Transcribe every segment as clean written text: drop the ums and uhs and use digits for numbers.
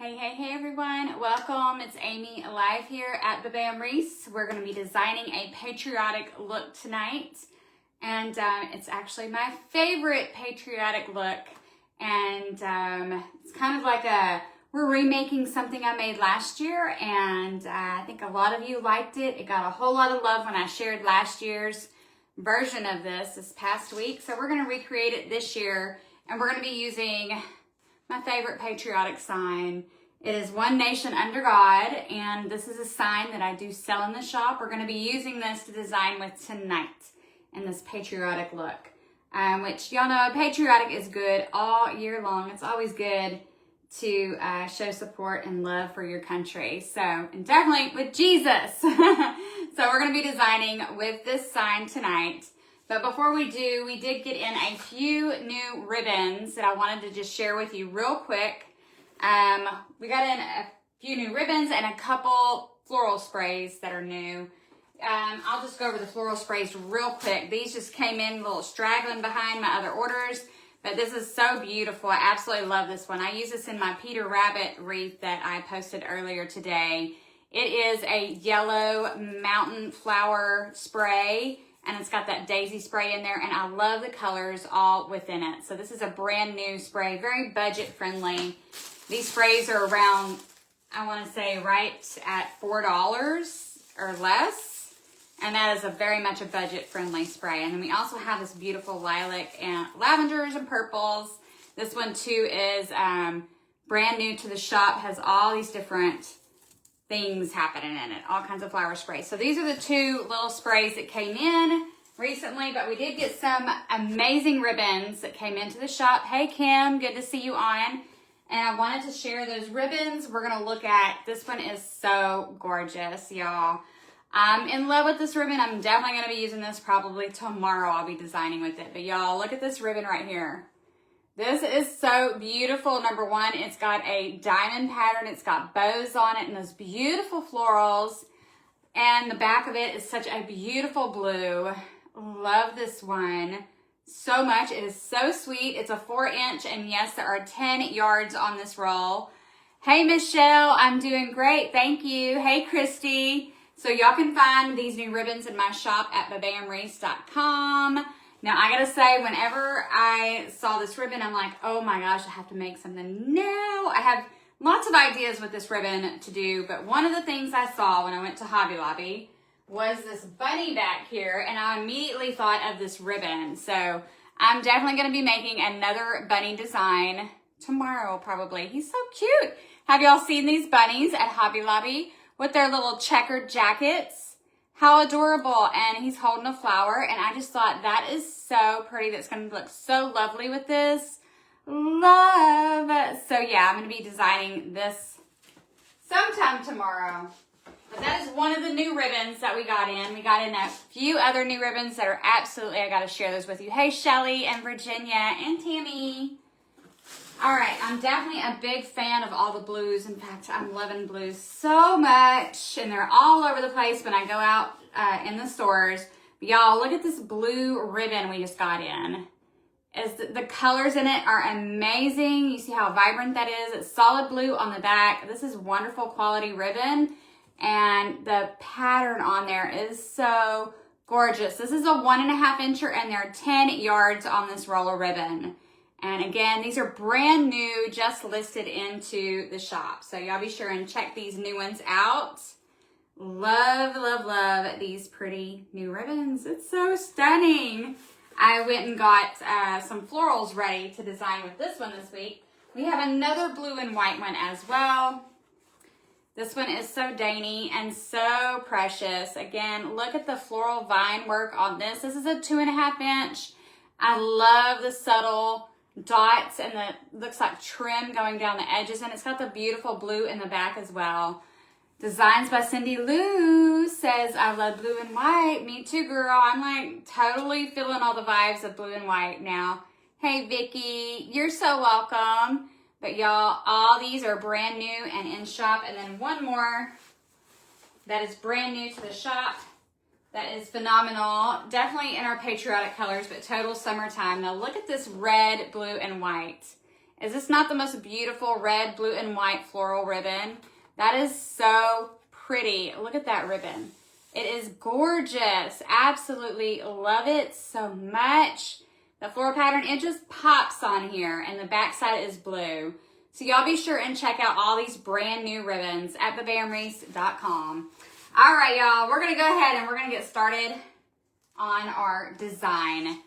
Hey everyone, welcome. It's Amy live here at Ba Bam Wreaths. We're going to be designing a patriotic look tonight, and it's actually my favorite patriotic look, and it's kind of like we're remaking something I made last year, and I think a lot of you liked it. It got a whole lot of love when I shared last year's version of this past week, so we're going to recreate it this year, and we're going to be using my favorite patriotic sign. It is One Nation Under God, and this is a sign that I do sell in the shop. We're going to be using this to design with tonight in this patriotic look, which y'all know patriotic is good all year long. It's always good to show support and love for your country. So, and definitely with Jesus. So we're going to be designing with this sign tonight. But before we do, we did get in a few new ribbons that I wanted to just share with you real quick. We got in a few new ribbons and a couple floral sprays that are new. I'll just go over the floral sprays real quick. These just came in a little straggling behind my other orders, but this is so beautiful. I absolutely love this one. I use this in my Peter Rabbit wreath that I posted earlier today. It is a yellow mountain flower spray, and it's got that daisy spray in there, and I love the colors all within it. So this is a brand new spray, very budget friendly. These sprays are around, I want to say, right at $4 or less, and that is very much a budget friendly spray. And then we also have this beautiful lilac and lavenders and purples. This one too is brand new to the shop, has all these different things happening in it, all kinds of flower sprays. So these are the two little sprays that came in recently, but we did get some amazing ribbons that came into the shop. Hey Kim, good to see you on. And I wanted to share those ribbons. We're gonna look at, this one is so gorgeous, y'all. I'm in love with this ribbon. I'm definitely gonna be using this probably tomorrow. I'll be designing with it. But y'all, look at this ribbon right here. This is so beautiful. Number one, it's got a diamond pattern. It's got bows on it and those beautiful florals. And the back of it is such a beautiful blue. Love this one so much. It is so sweet. It's a 4-inch, and yes, there are 10 yards on this roll. Hey, Michelle, I'm doing great. Thank you. Hey, Christy. So y'all can find these new ribbons in my shop at babamwreaths.com. Now, I gotta say, whenever I saw this ribbon, I'm like, oh my gosh, I have to make something now. I have lots of ideas with this ribbon to do, but one of the things I saw when I went to Hobby Lobby was this bunny back here, and I immediately thought of this ribbon. So I'm definitely gonna be making another bunny design tomorrow, probably. He's so cute. Have y'all seen these bunnies at Hobby Lobby with their little checkered jackets? How adorable. And he's holding a flower, and I just thought that is so pretty. That's going to look so lovely with this. Love. So yeah, I'm going to be designing this sometime tomorrow. But that is one of the new ribbons that we got in. We got in a few other new ribbons that are absolutely, I got to share those with you. Hey, Shelly and Virginia and Tammy. All right, I'm definitely a big fan of all the blues. In fact, I'm loving blues so much, and they're all over the place when I go out in the stores. But y'all, look at this blue ribbon we just got in. The colors in it are amazing. You see how vibrant that is? It's solid blue on the back. This is wonderful quality ribbon, and the pattern on there is so gorgeous. This is a 1.5 incher, and there are 10 yards on this roller ribbon. And again, these are brand new, just listed into the shop. So y'all be sure and check these new ones out. Love, love, love these pretty new ribbons. It's so stunning. I went and got some florals ready to design with this one this week. We have another blue and white one as well. This one is so dainty and so precious. Again, look at the floral vine work on this. This is a 2.5 inch. I love the subtle dots and the looks like trim going down the edges, and it's got the beautiful blue in the back as well. Designs by Cindy Lou says, I love blue and white. Me too, girl. I'm like totally feeling all the vibes of blue and white now. Hey, Vicky, you're so welcome. But y'all, all these are brand new and in shop. And then one more that is brand new to the shop. That is phenomenal. Definitely in our patriotic colors, but total summertime. Now look at this red, blue, and white. Is this not the most beautiful red, blue, and white floral ribbon? That is so pretty. Look at that ribbon. It is gorgeous. Absolutely love it so much. The floral pattern, it just pops on here, and the back side is blue. So y'all be sure and check out all these brand new ribbons at babamwreaths.com. All right, y'all, we're gonna go ahead and we're gonna get started on our design.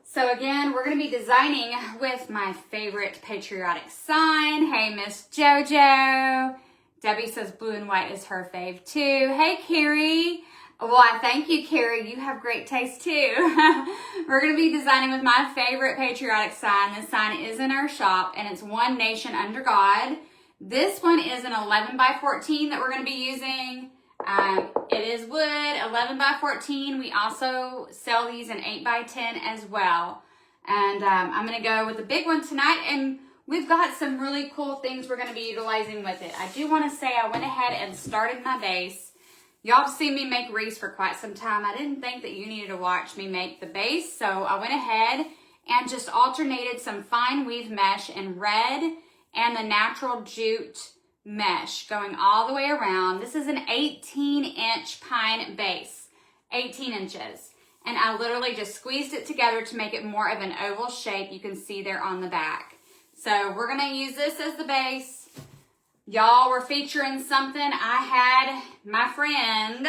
So again, we're gonna be designing with my favorite patriotic sign. Hey, Miss JoJo. Debbie says blue and white is her fave too. Hey, Carrie. Well, I thank you, Carrie. You have great taste too. We're going to be designing with my favorite patriotic sign. This sign is in our shop, and it's One Nation Under God. This one is an 11 by 14 that we're going to be using. It is wood, 11 by 14. We also sell these in 8 by 10 as well. And I'm going to go with the big one tonight, and we've got some really cool things we're going to be utilizing with it. I do want to say I went ahead and started my base. Y'all have seen me make wreaths for quite some time. I didn't think that you needed to watch me make the base, so I went ahead and just alternated some fine weave mesh in red and the natural jute mesh going all the way around. This is an 18-inch pine base, 18 inches. And I literally just squeezed it together to make it more of an oval shape. You can see there on the back. So we're gonna use this as the base. Y'all, we're featuring something. I had my friend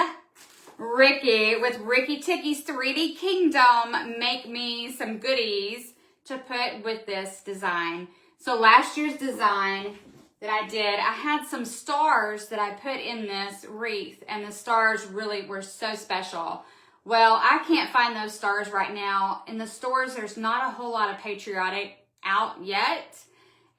Ricky with Ricky Ticky's 3D Kingdom make me some goodies to put with this design. So last year's design that I did, I had some stars that I put in this wreath, and the stars really were so special. Well, I can't find those stars right now. In the stores, there's not a whole lot of patriotic out yet.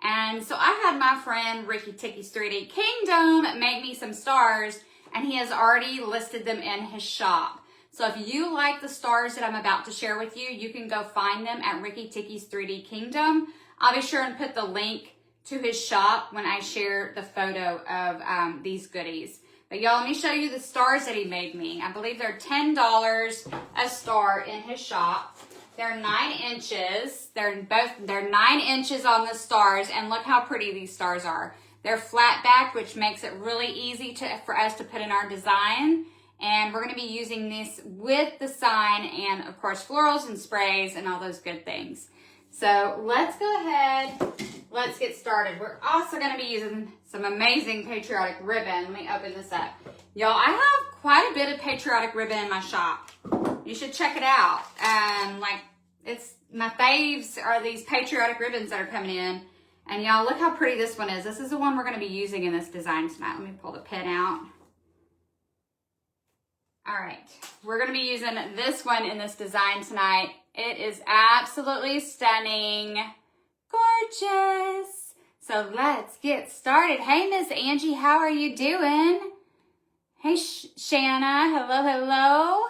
And so I had my friend Ricky Ticky's 3D Kingdom make me some stars, and he has already listed them in his shop. So if you like the stars that I'm about to share with you, you can go find them at Ricky Ticky's 3D Kingdom. I'll be sure and put the link to his shop when I share the photo of these goodies. But y'all, let me show you the stars that he made me. I believe they're $10 a star in his shop. They're 9 inches. They're 9 inches on the stars, and look how pretty these stars are. They're flat backed, which makes it really easy for us to put in our design. And we're going to be using this with the sign and, of course, florals and sprays and all those good things. So let's go ahead. Let's get started. We're also going to be using some amazing patriotic ribbon. Let me open this up. Y'all, I have quite a bit of patriotic ribbon in my shop. You should check it out. It's my faves are these patriotic ribbons that are coming in. And y'all, look how pretty this one is. This is the one we're going to be using in this design tonight. Let me pull the pen out. All right, we're going to be using this one in this design tonight. It is absolutely stunning. Gorgeous. So let's get started. Hey, Miss Angie, how are you doing? Hey, Shanna, hello, hello.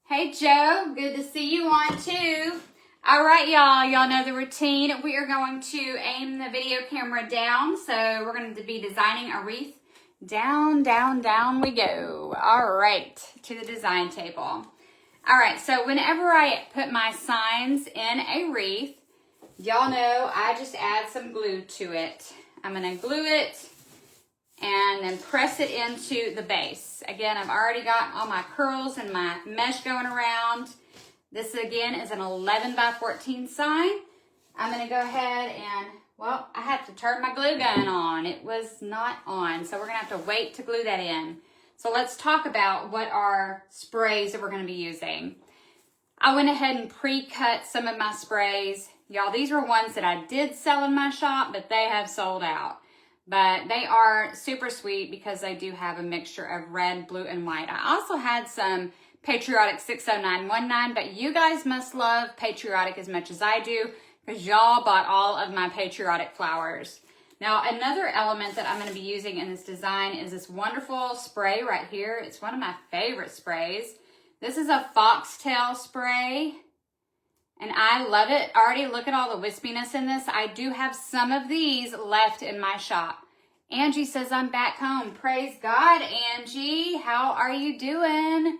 Hey, Joe, good to see you on too. All right, y'all. Y'all know the routine. We are going to aim the video camera down. So we're going to be designing a wreath. Down, down, down we go. All right, to the design table. All right, so whenever I put my signs in a wreath, y'all know I just add some glue to it. I'm going to glue it and then press it into the base. Again, I've already got all my curls and my mesh going around. This again is an 11 by 14 sign. I'm gonna go ahead and, well, I had to turn my glue gun on. It was not on, so we're gonna have to wait to glue that in. So let's talk about what are sprays that we're gonna be using. I went ahead and pre-cut some of my sprays. Y'all, these were ones that I did sell in my shop, but they have sold out. But they are super sweet because they do have a mixture of red, blue, and white. I also had some Patriotic 60919, but you guys must love Patriotic as much as I do because y'all bought all of my Patriotic flowers. Now, another element that I'm going to be using in this design is this wonderful spray right here. It's one of my favorite sprays. This is a foxtail spray, and I love it. Already look at all the wispiness in this. I do have some of these left in my shop. Angie says I'm back home. Praise God, Angie. How are you doing?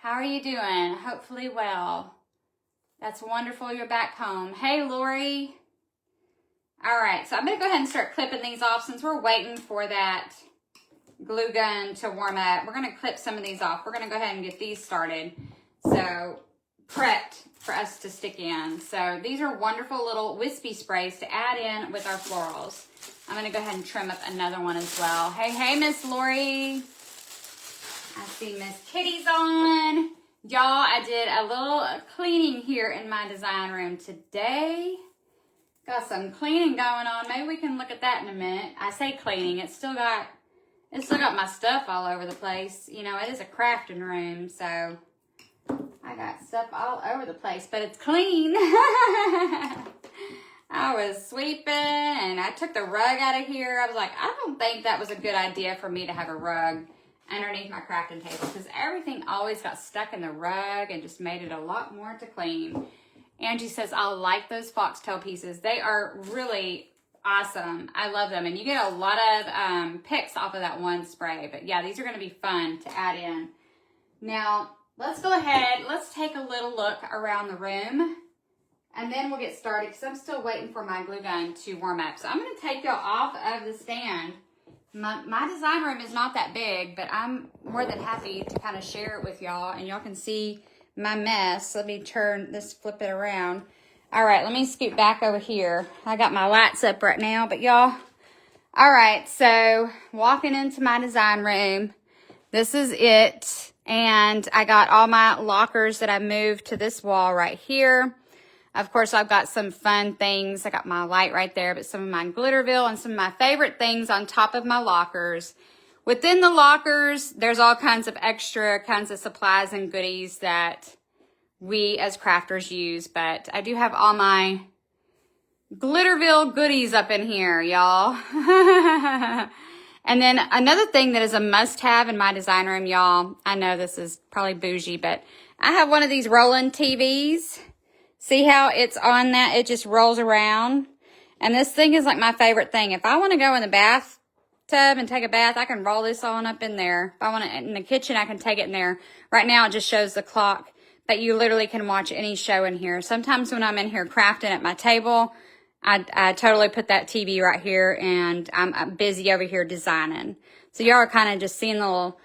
How are you doing? Hopefully well. That's wonderful you're back home. Hey, Lori. All right, so I'm gonna go ahead and start clipping these off since we're waiting for that glue gun to warm up. We're gonna clip some of these off. We're gonna go ahead and get these started. So prepped for us to stick in. So these are wonderful little wispy sprays to add in with our florals. I'm gonna go ahead and trim up another one as well. Hey, Miss Lori. I see Miss Kitty's on. Y'all, I did a little cleaning here in my design room today. Got some cleaning going on. Maybe we can look at that in a minute. I say cleaning, it's still got my stuff all over the place. You know, it is a crafting room, so I got stuff all over the place, but it's clean. I was sweeping and I took the rug out of here. I was like, I don't think that was a good idea for me to have a rug underneath my crafting table because everything always got stuck in the rug and just made it a lot more to clean. Angie says, I like those foxtail pieces. They are really awesome. I love them. And you get a lot of picks off of that one spray. But yeah, these are going to be fun to add in. Now, let's go ahead. Let's take a little look around the room. And then we'll get started because I'm still waiting for my glue gun to warm up. So I'm going to take y'all off of the stand. My design room is not that big, but I'm more than happy to kind of share it with y'all. And y'all can see my mess. Let me flip it around. All right, let me scoot back over here. I got my lights up right now, but y'all. All right, so walking into my design room. This is it. And I got all my lockers that I moved to this wall right here. Of course, I've got some fun things. I got my light right there, but some of my Glitterville and some of my favorite things on top of my lockers. Within the lockers, there's all kinds of extra kinds of supplies and goodies that we as crafters use, but I do have all my Glitterville goodies up in here, y'all. And then another thing that is a must-have in my design room, y'all, I know this is probably bougie, but I have one of these rolling TVs. See how it's on that? It just rolls around. And this thing is like my favorite thing. If I want to go in the bathtub and take a bath, I can roll this on up in there. If I want to in the kitchen, I can take it in there. Right now, it just shows the clock, but you literally can watch any show in here. Sometimes when I'm in here crafting at my table, I totally put that TV right here, and I'm busy over here designing. So y'all are kind of just seeing the little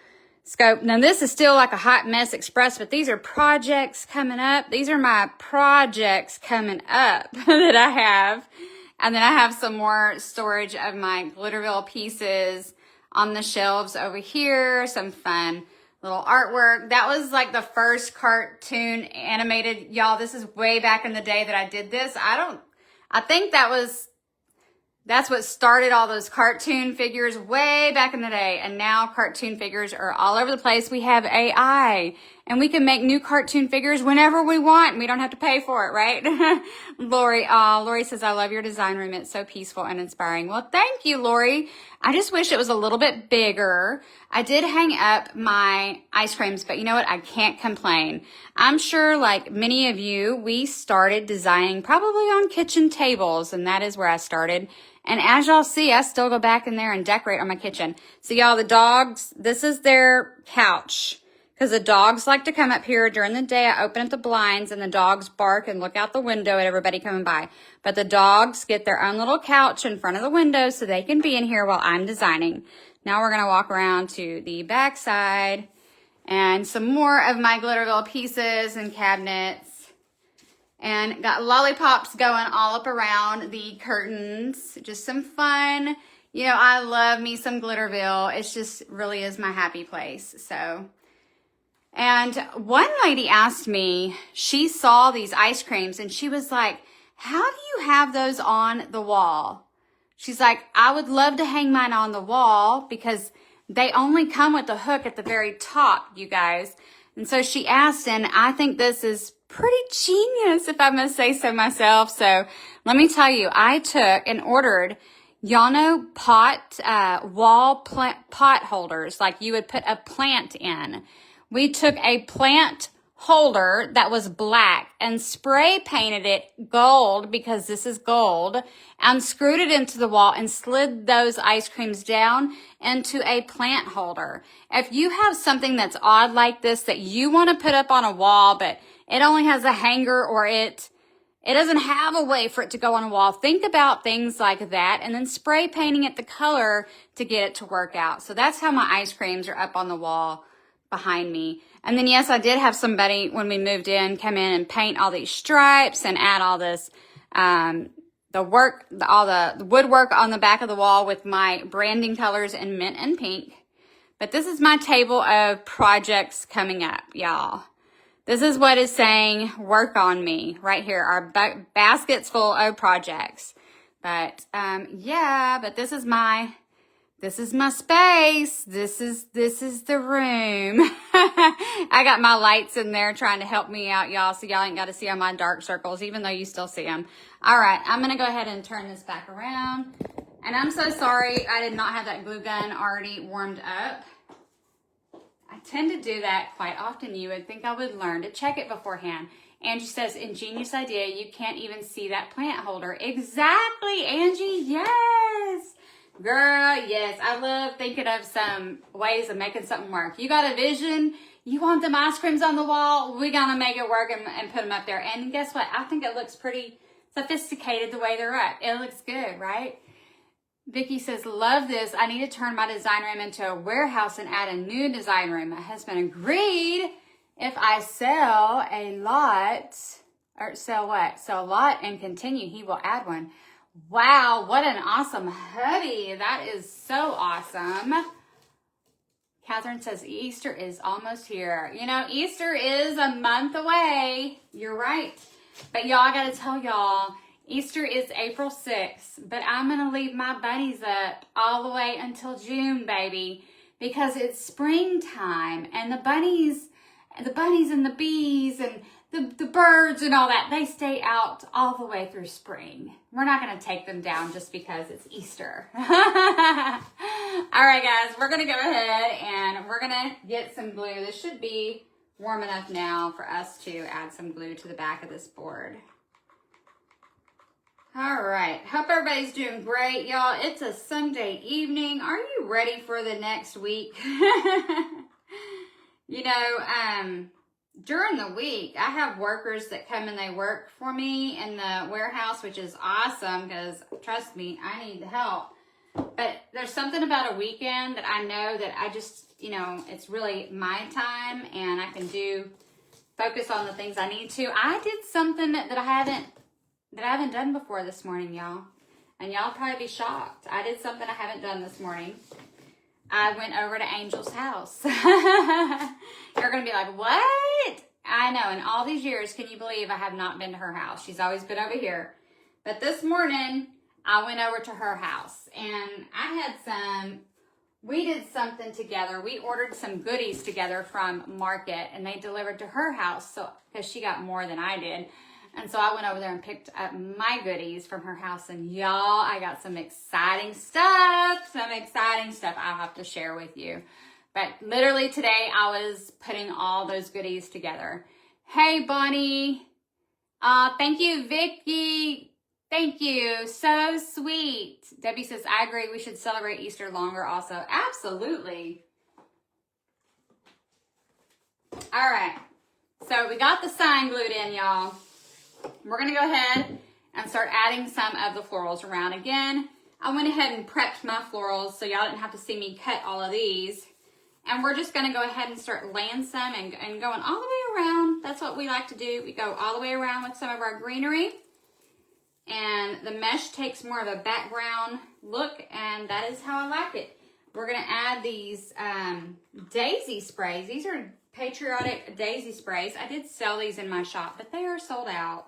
scope. Now, this is still like a hot mess express, but these are projects coming up. These are my projects coming up that I have. And then I have some more storage of my Glitterville pieces on the shelves over here. Some fun little artwork. That was like the first cartoon animated. Y'all, this is way back in the day that I did this. I think that's what started all those cartoon figures way back in the day. And now cartoon figures are all over the place. We have AI and we can make new cartoon figures whenever we want. And we don't have to pay for it, right? Lori says, I love your design room. It's so peaceful and inspiring. Well, thank you, Lori. I just wish it was a little bit bigger. I did hang up my ice creams, but you know what? I can't complain. I'm sure like many of you, we started designing probably on kitchen tables, and that is where I started. And as y'all see, I still go back in there and decorate on my kitchen. So y'all, the dogs, this is their couch. Because the dogs like to come up here during the day. I open up the blinds and the dogs bark and look out the window at everybody coming by. But the dogs get their own little couch in front of the window so they can be in here while I'm designing. Now we're going to walk around to the back side and some more of my Glitterville pieces and cabinets. And got lollipops going all up around the curtains. Just some fun. You know, I love me some Glitterville. It's just really is my happy place. So, and one lady asked me, she saw these ice creams and she was like, how do you have those on the wall? She's like, I would love to hang mine on the wall because they only come with the hook at the very top, you guys. And so she asked, and I think this is pretty genius, if I must say so myself. So let me tell you, I took and ordered, y'all know, wall pot holders, like you would put a plant in. We took a plant holder that was black and spray painted it gold, because this is gold, and screwed it into the wall and slid those ice creams down into a plant holder. If you have something that's odd like this that you want to put up on a wall, but it only has a hanger, or it It doesn't have a way for it to go on a wall. Think about things like that and then spray painting it the color to get it to work out. So that's how my ice creams are up on the wall behind me. And then yes, I did have somebody when we moved in come in and paint all these stripes and add all this the woodwork on the back of the wall with my branding colors in mint and pink. But this is my table of projects coming up, y'all. This is what is saying, work on me, right here. Our baskets full of projects. But, yeah, but this is my space. This is the room. I got my lights in there trying to help me out, y'all, so y'all ain't got to see all my dark circles, even though you still see them. All right, I'm going to go ahead and turn this back around. And I'm so sorry I did not have that glue gun already warmed up. I tend to do that quite often. You would think I would learn to check it beforehand. Angie says, ingenious idea. You can't even see that plant holder. Exactly, Angie. Yes. Girl, yes. I love thinking of some ways of making something work. You got a vision. You want them ice creams on the wall. We're going to make it work and put them up there. And guess what? I think it looks pretty sophisticated the way they're up. It looks good, right? Vicky says, love this. I need to turn my design room into a warehouse and add a new design room. My husband agreed if I sell a lot, or sell what? Sell a lot and continue, he will add one. Wow, what an awesome hubby. That is so awesome. Catherine says, Easter is almost here. You know, Easter is a month away. You're right. But y'all, I got to tell y'all, Easter is April 6th, but I'm going to leave my bunnies up all the way until June, baby, because it's springtime and the bunnies and the bees and the birds and all that, they stay out all the way through spring. We're not going to take them down just because it's Easter. All right, guys, we're going to go ahead and we're going to get some glue. This should be warm enough now for us to add some glue to the back of this board. All right, hope everybody's doing great, y'all. It's a Sunday evening. Are you ready for the next week? You know, during the week, I have workers that come and they work for me in the warehouse, which is awesome because, trust me, I need the help. But there's something about a weekend that I know that I just, you know, it's really my time and I can focus on the things I need to. I did something that I haven't done before this morning, y'all. And y'all probably be shocked. I did something I haven't done this morning. I went over to Angel's house. You're going to be like, what? I know. In all these years, can you believe I have not been to her house? She's always been over here. But this morning, I went over to her house. And we did something together. We ordered some goodies together from Market. And they delivered to her house because she got more than I did. And so I went over there and picked up my goodies from her house. And y'all, I got some exciting stuff. I'll have to share with you. But literally today, I was putting all those goodies together. Hey, Bonnie. Thank you, Vicky. Thank you. So sweet. Debbie says, I agree. We should celebrate Easter longer also. Absolutely. All right. So we got the sign glued in, y'all. We're going to go ahead and start adding some of the florals around. Again, I went ahead and prepped my florals so y'all didn't have to see me cut all of these. And we're just going to go ahead and start laying some and going all the way around. That's what we like to do. We go all the way around with some of our greenery. And the mesh takes more of a background look, and that is how I like it. We're going to add these daisy sprays. These are Patriotic daisy sprays. I did sell these in my shop, but they are sold out.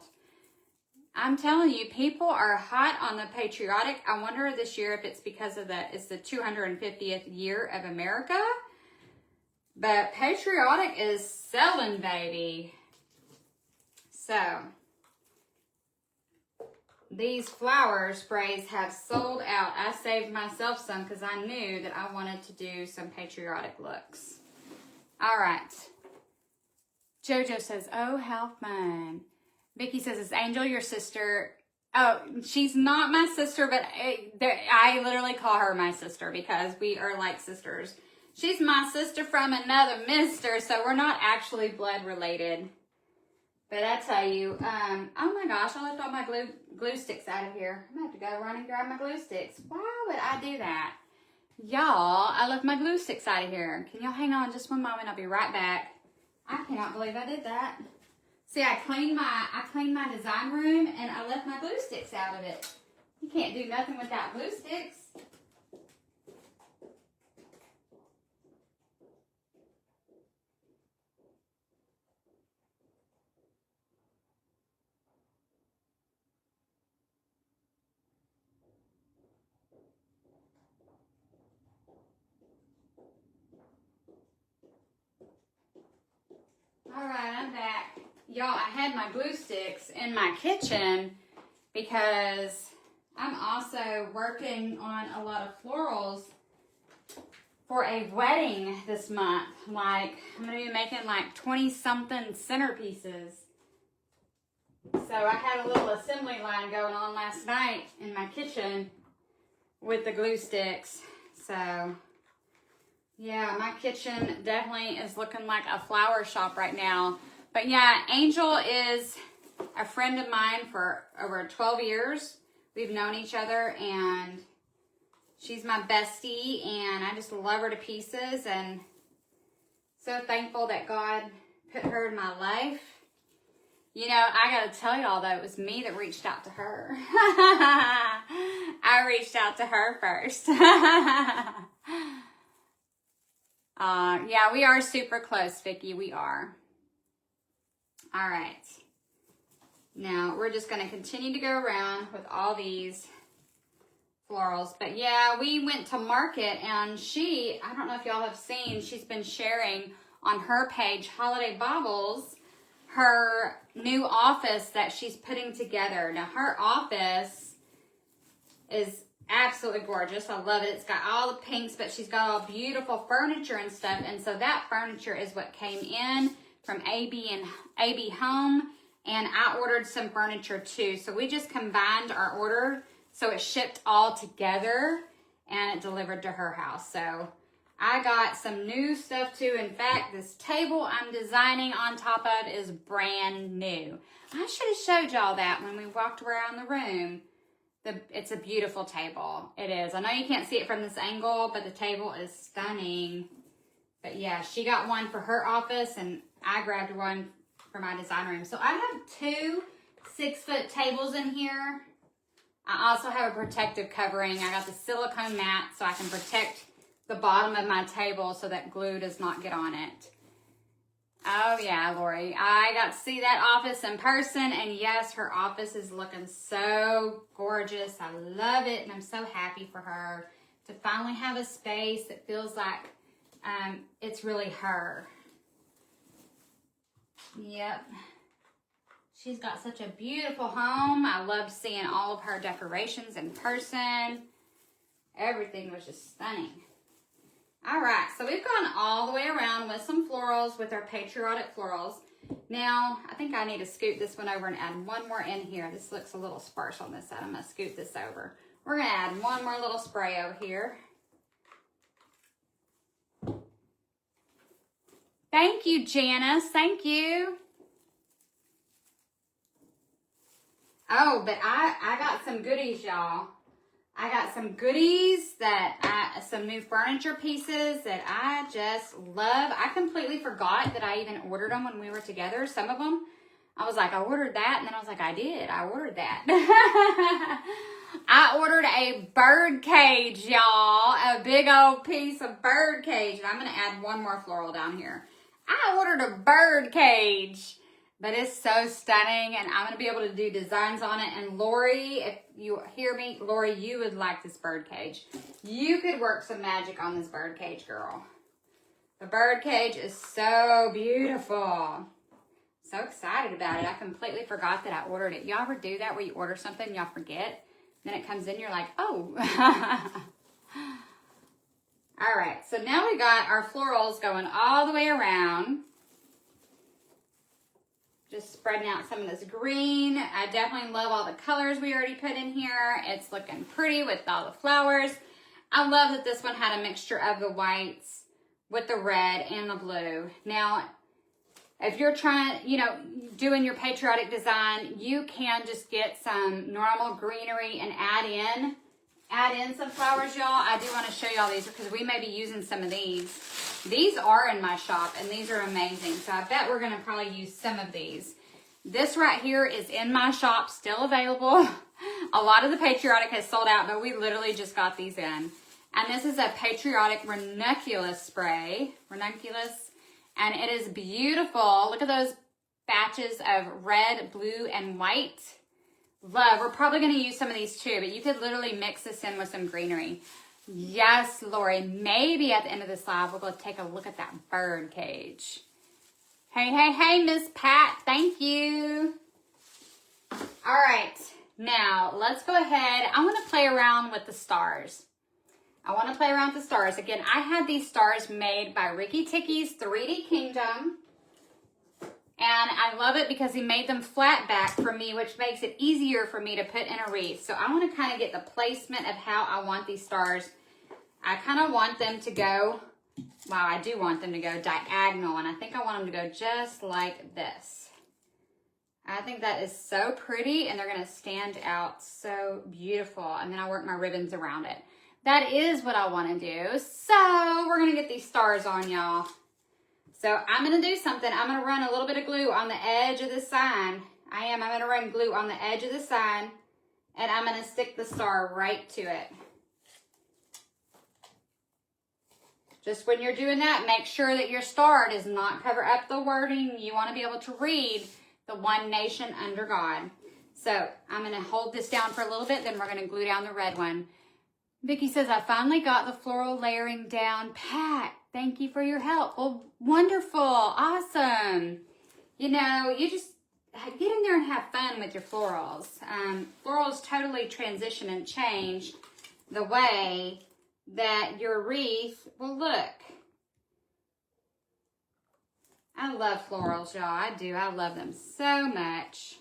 I'm telling you, people are hot on the Patriotic. I wonder this year if it's because of it's the 250th year of America. But Patriotic is selling, baby. So, these flower sprays have sold out. I saved myself some because I knew that I wanted to do some Patriotic looks. All right. Jojo says, oh, how fun. Vicky says, is Angel your sister? Oh, she's not my sister, but I literally call her my sister because we are like sisters. She's my sister from another mister, so we're not actually blood related. But I tell you, oh my gosh, I left all my glue sticks out of here. I'm going to have to go run and grab my glue sticks. Why would I do that? Y'all, I left my glue sticks out of here. Can y'all hang on just one moment? I'll be right back. I cannot believe I did that. See, I cleaned my design room and I left my glue sticks out of it. You can't do nothing without glue sticks. All right, I'm back. Y'all, I had my glue sticks in my kitchen because I'm also working on a lot of florals for a wedding this month. Like, I'm going to be making like 20-something centerpieces. So I had a little assembly line going on last night in my kitchen with the glue sticks. So yeah, my kitchen definitely is looking like a flower shop right now. But yeah, Angel is a friend of mine for over 12 years. We've known each other and she's my bestie and I just love her to pieces and so thankful that God put her in my life. You know, I gotta tell y'all though, it was me that reached out to her. I reached out to her first. Yeah, we are super close, Vicki. We are. All right. Now, we're just going to continue to go around with all these florals. But yeah, we went to market and I don't know if y'all have seen, she's been sharing on her page, Holiday Baubles, her new office that she's putting together. Now, her office is absolutely gorgeous. I love it. It's got all the pinks, but she's got all beautiful furniture and stuff. And so that furniture is what came in from AB Home. And I ordered some furniture too. So we just combined our order. So it shipped all together and it delivered to her house. So I got some new stuff too. In fact, this table I'm designing on top of is brand new. I should have showed y'all that when we walked around the room. It's a beautiful table. It is. I know you can't see it from this angle, but the table is stunning. But yeah, she got one for her office and I grabbed one for my design room. So I have 2 6-foot tables in here. I also have a protective covering. I got the silicone mat so I can protect the bottom of my table so that glue does not get on it. Oh yeah, Lori, I got to see that office in person and yes, her office is looking so gorgeous. I love it and I'm so happy for her to finally have a space that feels like it's really her. Yep. She's got such a beautiful home. I loved seeing all of her decorations in person. Everything was just stunning. All right, so we've gone all the way around with some florals with our Patriotic florals. Now, I think I need to scoot this one over and add one more in here. This looks a little sparse on this side. I'm going to scoot this over. We're going to add one more little spray over here. Thank you, Janice. Thank you. Oh, but I got some goodies, y'all. I got some goodies some new furniture pieces that I just love. I completely forgot that I even ordered them when we were together. Some of them, I was like, I ordered that. And then I was like, I ordered that. I ordered a bird cage, y'all. A big old piece of bird cage. And I'm going to add one more floral down here. I ordered a bird cage. But it's so stunning, and I'm going to be able to do designs on it. And Lori, if you hear me, Lori, you would like this bird cage. You could work some magic on this bird cage, girl. The bird cage is so beautiful. So excited about it. I completely forgot that I ordered it. Y'all ever do that where you order something, y'all forget? Then it comes in, you're like, oh. All right, so now we got our florals going all the way around. Just spreading out some of this green. I definitely love all the colors we already put in here. It's looking pretty with all the flowers. I love that this one had a mixture of the whites with the red and the blue. Now, If you're trying, you know, doing your patriotic design, you can just get some normal greenery and add in some flowers, y'all. I do want to show y'all these because we may be using some of these. These are in my shop and these are amazing. So I bet we're going to probably use some of these. This right here is in my shop, still available. A lot of the Patriotic has sold out, but we literally just got these in. And this is a Patriotic ranunculus spray. Ranunculus. And it is beautiful. Look at those batches of red, blue, and white. Love. We're probably going to use some of these too, but you could literally mix this in with some greenery. Yes, Lori. Maybe at the end of this live, we'll go take a look at that bird cage. Hey, hey, hey, Miss Pat. Thank you. All right. Now, let's go ahead. I want to play around with the stars. Again, I had these stars made by Ricky Ticky's 3D Kingdom. And I love it because he made them flat back for me, which makes it easier for me to put in a wreath. So I want to kind of get the placement of how I want these stars. I kind of want them to go, wow, I do want them to go diagonal. And I think I want them to go just like this. I think that is so pretty and they're going to stand out so beautiful. And then I work my ribbons around it. That is what I want to do. So we're going to get these stars on, y'all. So I'm going to do something. I'm going to run a little bit of glue on the edge of the sign. I'm going to run glue on the edge of the sign. And I'm going to stick the star right to it. Just when you're doing that, make sure that your star does not cover up the wording. You want to be able to read the one nation under God. So I'm going to hold this down for a little bit. Then we're going to glue down the red one. Vicki says, I finally got the floral layering down. Pat, thank you for your help. Well, wonderful. Awesome. You know, you just get in there and have fun with your florals. Florals totally transition and change the way that your wreath will look. I love florals, y'all. I do. I love them so much.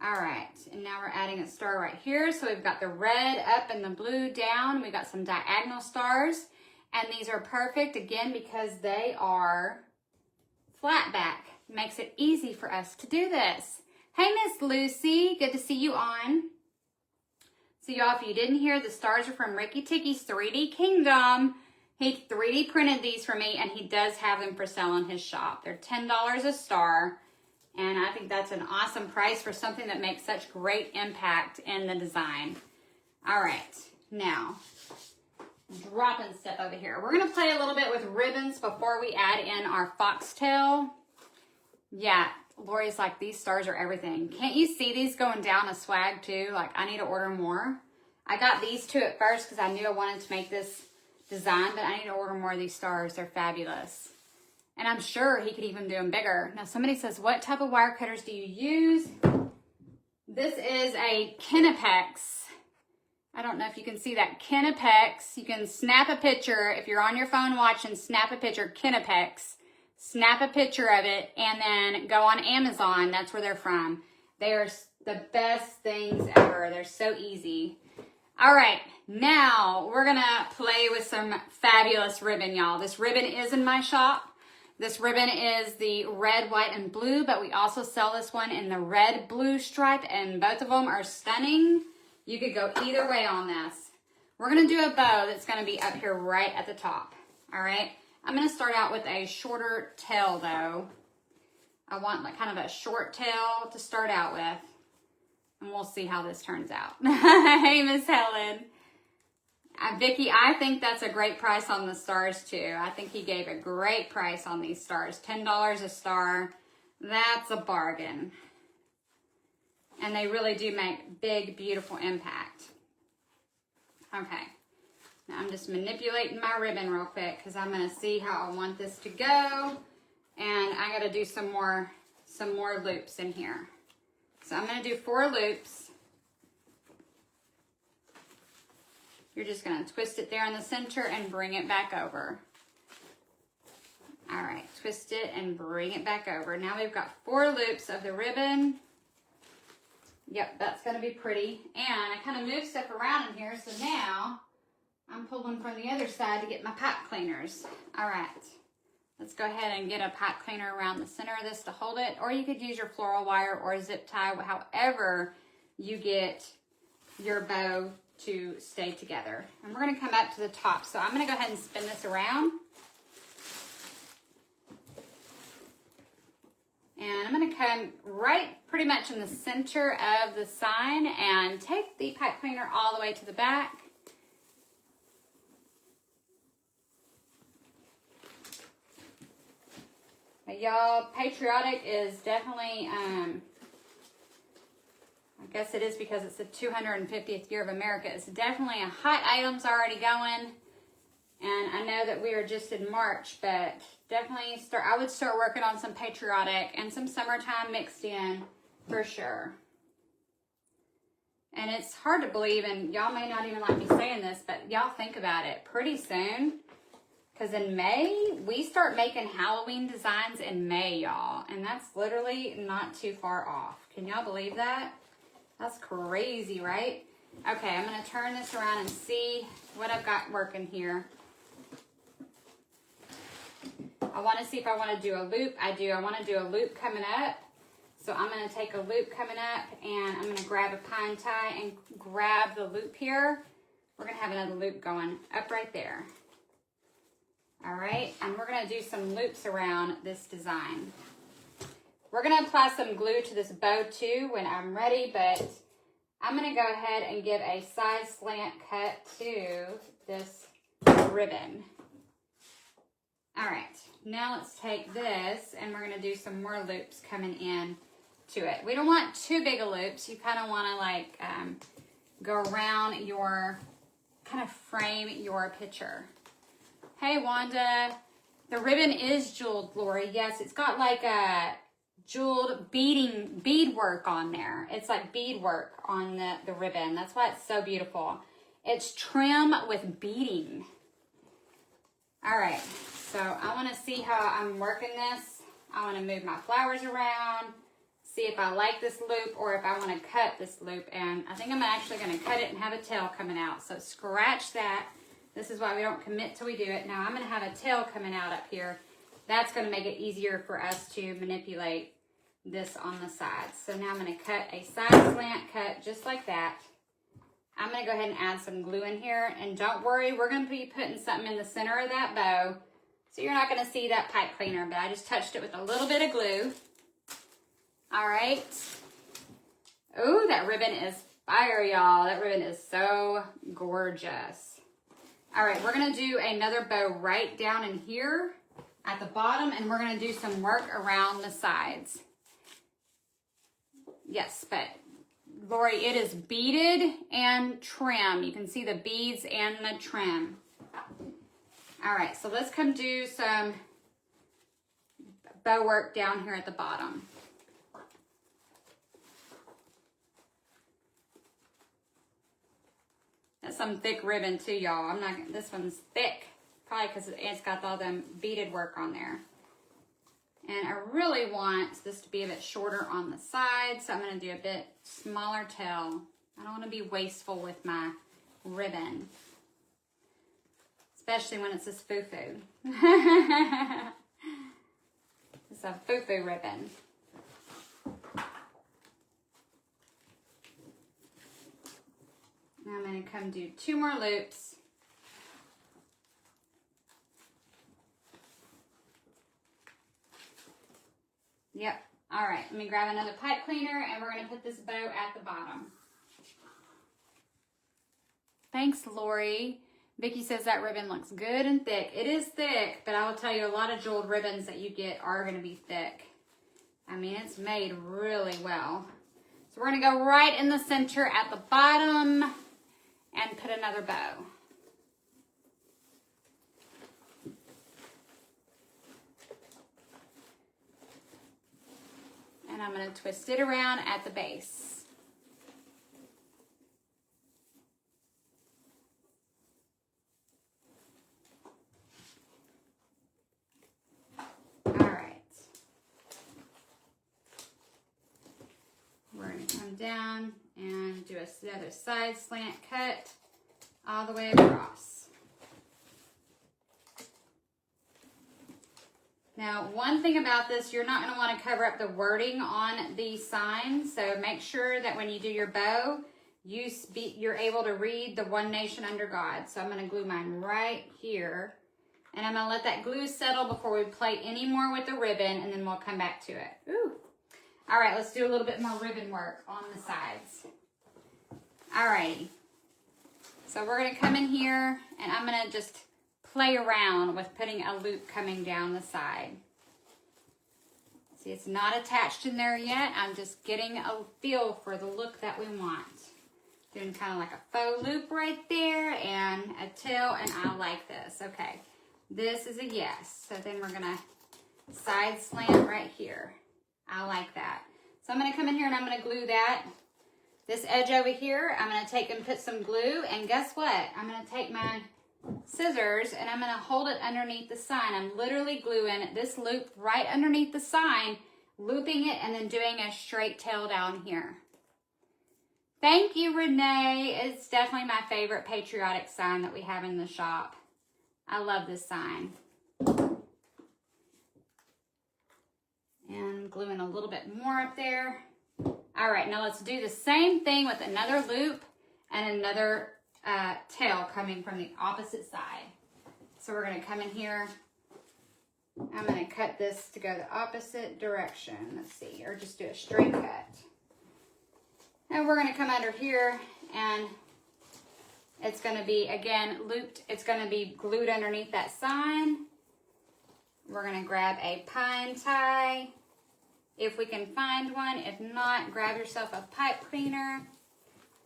All right, and now we're adding a star right here. So we've got the red up and the blue down. We've got some diagonal stars. And these are perfect, again, because they are flat back. Makes it easy for us to do this. Hey, Miss Lucy, good to see you on. So y'all, if you didn't hear, the stars are from Ricky Ticky's 3D Kingdom. He 3D printed these for me, and he does have them for sale in his shop. They're $10 a star. And I think that's an awesome price for something that makes such great impact in the design. All right, now, drop and step over here. We're going to play a little bit with ribbons before we add in our foxtail. Yeah, Lori's like, these stars are everything. Can't you see these going down a swag too? Like, I need to order more. I got these two at first because I knew I wanted to make this design, but I need to order more of these stars. They're fabulous. And I'm sure he could even do them bigger. Now, somebody says, what type of wire cutters do you use? This is a Kinepex. I don't know if you can see that. Kinepex. You can snap a picture. If you're on your phone watching, snap a picture. Kinepex. Snap a picture of it and then go on Amazon. That's where they're from. They are the best things ever. They're so easy. All right. Now, we're going to play with some fabulous ribbon, y'all. This ribbon is in my shop. This ribbon is the red, white, and blue, but we also sell this one in the red, blue stripe, and both of them are stunning. You could go either way on this. We're going to do a bow that's going to be up here right at the top, all right? I'm going to start out with a shorter tail, though. I want like kind of a short tail to start out with, and we'll see how this turns out. Hey, Miss Helen. Vicki, I think that's a great price on the stars, too. I think he gave a great price on these stars. $10 a star. That's a bargain. And they really do make big, beautiful impact. Okay. Now I'm just manipulating my ribbon real quick because I'm going to see how I want this to go. And I got to do some more loops in here. So I'm going to do 4 loops. You're just going to twist it there in the center and bring it back over. All right, twist it and bring it back over. Now we've got 4 loops of the ribbon. Yep, that's going to be pretty. And I kind of moved stuff around in here, so now I'm pulling from the other side to get my pipe cleaners. All right, Let's go ahead and get a pipe cleaner around the center of this to hold it, or you could use your floral wire or a zip tie, however you get your bow to stay together. And we're gonna come up to the top. So I'm gonna go ahead and spin this around. And I'm gonna come right pretty much in the center of the sign and take the pipe cleaner all the way to the back. Y'all, Patriotic is definitely, I guess it is because it's the 250th year of America. It's definitely a hot item's already going. And I know that we are just in March, but definitely I would start working on some Patriotic and some summertime mixed in for sure. And it's hard to believe, and y'all may not even like me saying this, but y'all think about it. Pretty soon, because in May, we start making Halloween designs in May, y'all. And that's literally not too far off. Can y'all believe that? That's crazy, right? Okay, I'm going to turn this around and see what I've got working here. I want to see if I want to do a loop. I do. I want to do a loop coming up. So I'm going to take a loop coming up, and I'm going to grab a pine tie and grab the loop here. We're going to have another loop going up right there. All right, and we're going to do some loops around this design. We're going to apply some glue to this bow too when I'm ready, but I'm going to go ahead and give a side slant cut to this ribbon. All right, now let's take this and we're going to do some more loops coming in to it. We don't want too big of loops. You kind of want to like go around kind of frame your picture. Hey, Wanda, the ribbon is jeweled, Lori. Yes, it's got like a jeweled bead work on there. It's like bead work on the ribbon. That's why it's so beautiful. It's trim with beading. All right, so I want to see how I'm working this. I want to move my flowers around, see if I like this loop or if I want to cut this loop. And I think I'm actually going to cut it and have a tail coming out. So scratch that. This is why we don't commit till we do it. Now I'm going to have a tail coming out up here. That's going to make it easier for us to manipulate this on the sides. So now I'm going to cut a side slant cut just like that. I'm going to go ahead and add some glue in here. And don't worry, we're going to be putting something in the center of that bow. So you're not going to see that pipe cleaner, but I just touched it with a little bit of glue. All right. Ooh, that ribbon is fire, y'all. That ribbon is so gorgeous. All right, we're gonna do another bow right down in here at the bottom, and we're gonna do some work around the sides. Yes, but Lori, it is beaded and trim. You can see the beads and the trim. All right, so let's come do some bow work down here at the bottom. That's some thick ribbon too, y'all. This one's thick, probably because it's got all them beaded work on there. And I really want this to be a bit shorter on the side, so I'm gonna do a bit smaller tail. I don't wanna be wasteful with my ribbon, especially when it's this foo-foo. It's a foo-foo ribbon. Now I'm going to come do 2 more loops. Yep. All right. Let me grab another pipe cleaner and we're going to put this bow at the bottom. Thanks, Lori. Vicky says that ribbon looks good and thick. It is thick, but I will tell you a lot of jeweled ribbons that you get are going to be thick. I mean, it's made really well. So we're going to go right in the center at the bottom and put another bow. And I'm going to twist it around at the base. All right. We're going to come down and do another side slant cut all the way across. Now, one thing about this, you're not going to want to cover up the wording on these signs. So make sure that when you do your bow, you're able to read the One Nation Under God. So I'm going to glue mine right here. And I'm going to let that glue settle before we play any more with the ribbon, and then we'll come back to it. Ooh. All right, let's do a little bit more ribbon work on the sides. All righty. So we're going to come in here, and I'm going to just play around with putting a loop coming down the side. See, it's not attached in there yet. I'm just getting a feel for the look that we want. Doing kind of like a faux loop right there and a tail, and I like this. Okay, this is a yes. So then we're gonna side slant right here. I like that. So I'm gonna come in here and I'm gonna glue that. This edge over here, I'm gonna take and put some glue, and guess what? I'm gonna take my scissors and I'm gonna hold it underneath the sign. I'm literally gluing this loop right underneath the sign, looping it, and then doing a straight tail down here. Thank you, Renee. It's definitely my favorite patriotic sign that we have in the shop. I love this sign. And gluing a little bit more up there. All right, now let's do the same thing with another loop and another tail coming from the opposite side. So we're gonna come in here. I'm gonna cut this to go the opposite direction. Let's see, or just do a straight cut. And we're gonna come under here, and it's gonna be, again, looped. It's gonna be glued underneath that sign. We're gonna grab a pine tie, if we can find one. If not, grab yourself a pipe cleaner,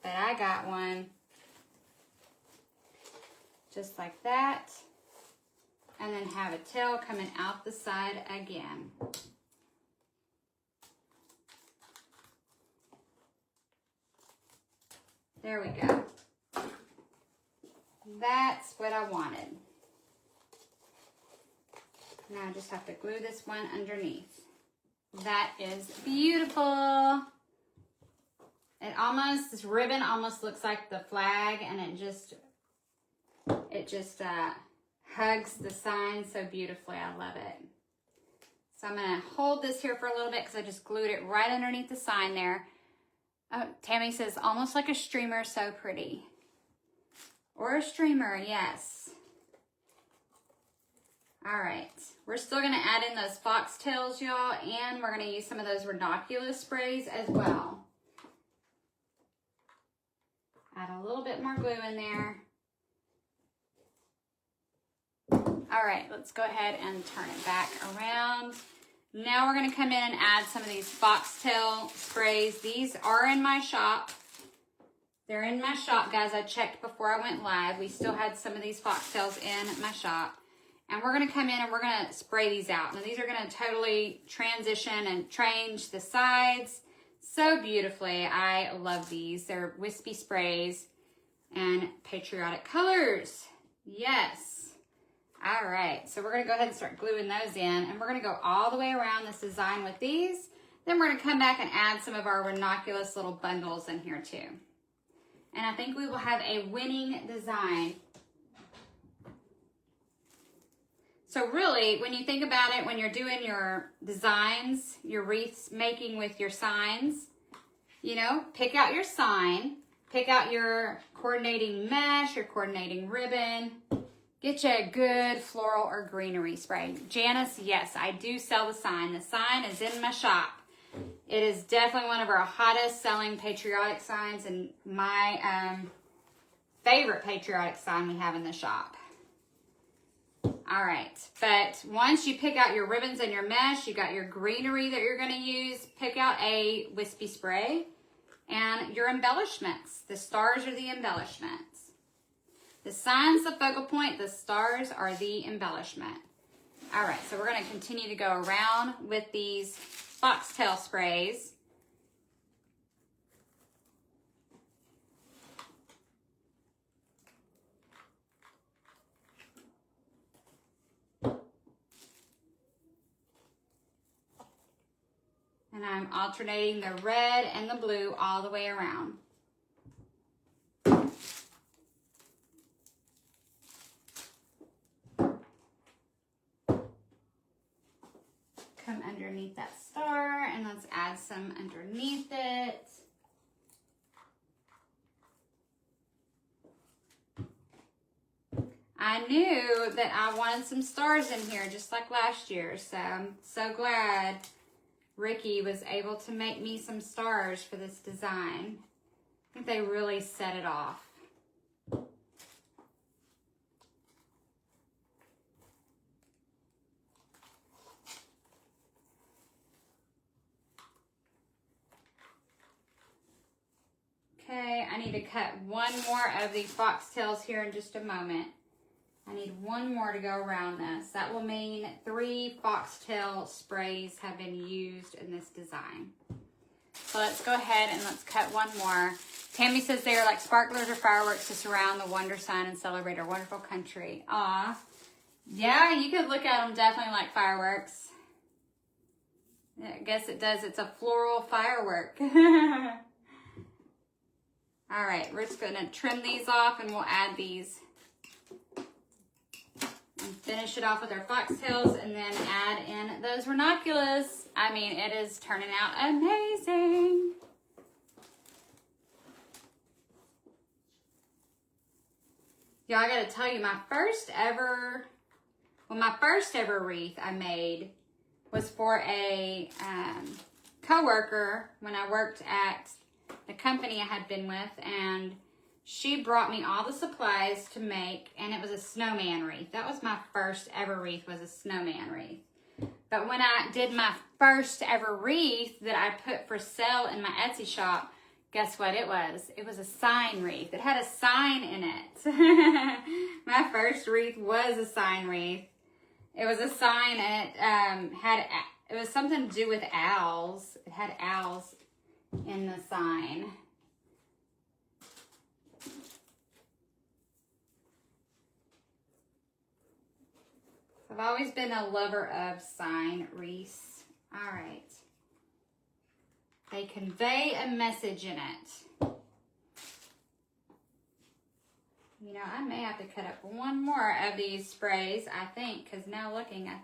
but I got one. Just like that. And then have a tail coming out the side again. There we go. That's what I wanted. Now I just have to glue this one underneath. That is beautiful. This ribbon almost looks like the flag, and it just hugs the sign so beautifully. I love it. So I'm gonna hold this here for a little bit because I just glued it right underneath the sign there. Oh, Tammy says, almost like a streamer, so pretty. Or a streamer, yes. All right, we're still gonna add in those foxtails, y'all, and we're gonna use some of those ranunculus sprays as well. Add a little bit more glue in there. All right, let's go ahead and turn it back around. Now we're gonna come in and add some of these foxtail sprays. These are in my shop. They're in my shop, guys. I checked before I went live. We still had some of these foxtails in my shop. And we're gonna come in and we're gonna spray these out. Now these are gonna totally transition and change the sides so beautifully. I love these. They're wispy sprays and patriotic colors. Yes. All right, so we're gonna go ahead and start gluing those in, and we're gonna go all the way around this design with these. Then we're gonna come back and add some of our ranunculus little bundles in here too. And I think we will have a winning design. So really, when you think about it, when you're doing your designs, your wreaths making with your signs, you know, pick out your sign, pick out your coordinating mesh, your coordinating ribbon. Get you a good floral or greenery spray. Janice, yes, I do sell the sign. The sign is in my shop. It is definitely one of our hottest selling patriotic signs, and my favorite patriotic sign we have in the shop. All right, but once you pick out your ribbons and your mesh, you got your greenery that you're gonna use, pick out a wispy spray, and your embellishments. The stars are the embellishments. The sign's the focal point, the stars are the embellishment. All right, so we're gonna continue to go around with these foxtail sprays. And I'm alternating the red and the blue all the way around. underneath that star, and let's add some underneath it. I knew that I wanted some stars in here just like last year, so I'm so glad Ricky was able to make me some stars for this design. I think they really set it off. Okay, I need to cut one more of these foxtails here in just a moment. I need one more to go around this. That will mean 3 foxtail sprays have been used in this design. So let's go ahead and let's cut one more. Tammy says they are like sparklers or fireworks to surround the wonder sign and celebrate our wonderful country. Aw. Yeah, you could look at them definitely like fireworks. I guess it does. It's a floral firework. All right, we're just going to trim these off and we'll add these. And finish it off with our foxtails and then add in those ranunculus. I mean, it is turning out amazing. Y'all, I gotta tell you, my first ever wreath I made was for a co-worker when I worked at the company I had been with, and she brought me all the supplies to make, and it was a snowman wreath. That was my first ever wreath, was a snowman wreath. But when I did my first ever wreath that I put for sale in my Etsy shop, guess what it was? It was a sign wreath. It had a sign in it. My first wreath was a sign wreath. It was a sign, and it was something to do with owls. It had owls in the sign. I've always been a lover of sign wreaths. All right. They convey a message in it. You know, I may have to cut up one more of these sprays, I think, because now looking, I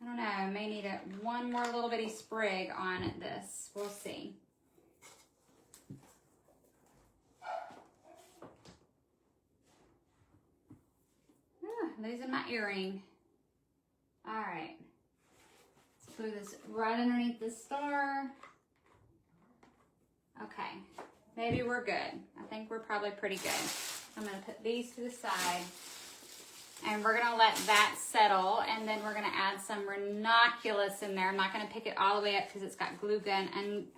don't know, I may need one more little bitty sprig on this. We'll see. Losing my earring. All right. Let's glue this right underneath the star. Okay. Maybe we're good. I think we're probably pretty good. I'm going to put these to the side. And we're going to let that settle. And then we're going to add some ranunculus in there. I'm not going to pick it all the way up because it's got glue gun and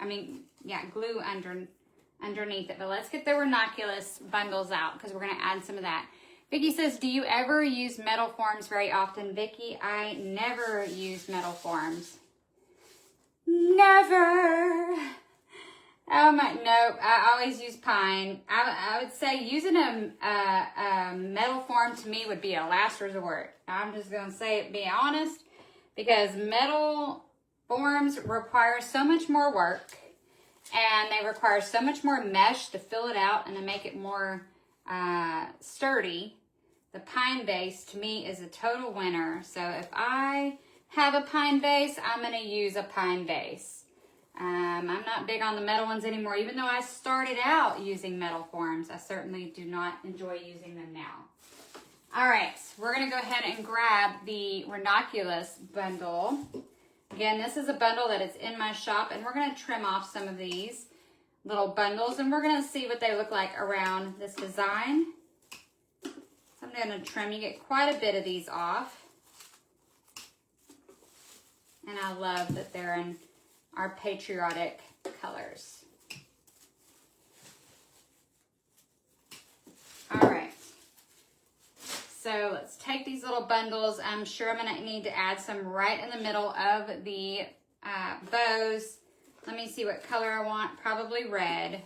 glue underneath it. But let's get the ranunculus bundles out because we're going to add some of that. Vicky says, do you ever use metal forms very often? Vicky, I never use metal forms. Never. Oh my, no, I always use pine. I would say using a metal form to me would be a last resort. I'm just going to be honest, because metal forms require so much more work, and they require so much more mesh to fill it out and to make it more sturdy. The pine base to me is a total winner. So if I have a pine base, I'm going to use a pine base. I'm not big on the metal ones anymore. Even though I started out using metal forms, I certainly do not enjoy using them now. All right, we're going to go ahead and grab the ranunculus bundle. Again, this is a bundle that is in my shop, and we're going to trim off some of these little bundles, and we're going to see what they look like around this design. So I'm going to trim. You get quite a bit of these off. And I love that they're in our patriotic colors. All right. So let's take these little bundles. I'm sure I'm going to need to add some right in the middle of the bows. Let me see what color I want. Probably red.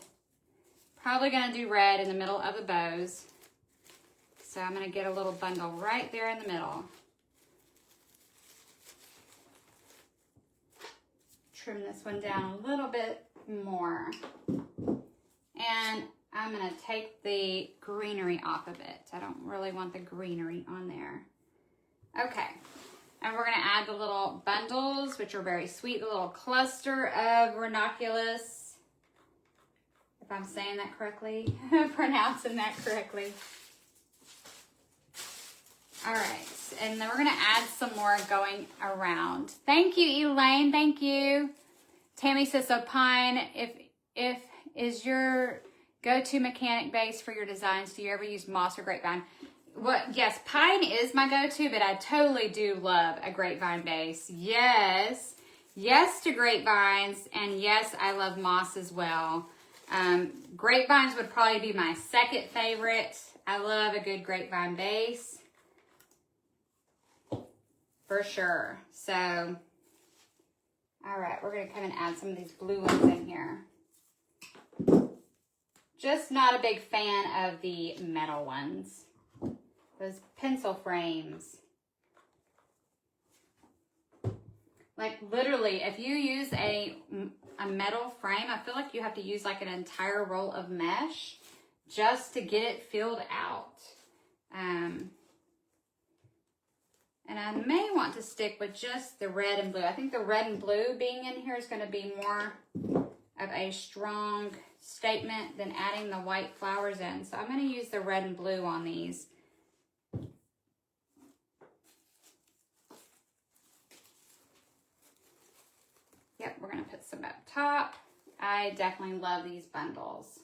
Probably going to do red in the middle of the bows. So I'm going to get a little bundle right there in the middle. Trim this one down a little bit more. And I'm going to take the greenery off of it. I don't really want the greenery on there. Okay. And we're gonna add the little bundles, which are very sweet, the little cluster of ranunculus, if I'm saying that correctly, pronouncing that correctly. All right, and then we're gonna add some more going around. Thank you, Elaine, thank you. Tammy says, so pine, if is your go-to mechanic base for your designs, do you ever use moss or grapevine? Well, yes, pine is my go-to, but I totally do love a grapevine base. Yes, yes to grapevines, and yes, I love moss as well. Grapevines would probably be my second favorite. I love a good grapevine base, for sure. So, all right, we're gonna come and add some of these blue ones in here. Just not a big fan of the metal ones. Those pencil frames. Like literally, if you use a metal frame, I feel like you have to use like an entire roll of mesh just to get it filled out. And I may want to stick with just the red and blue. I think the red and blue being in here is going to be more of a strong statement than adding the white flowers in. So I'm going to use the red and blue on these. Yep, we're going to put some up top. I definitely love these bundles.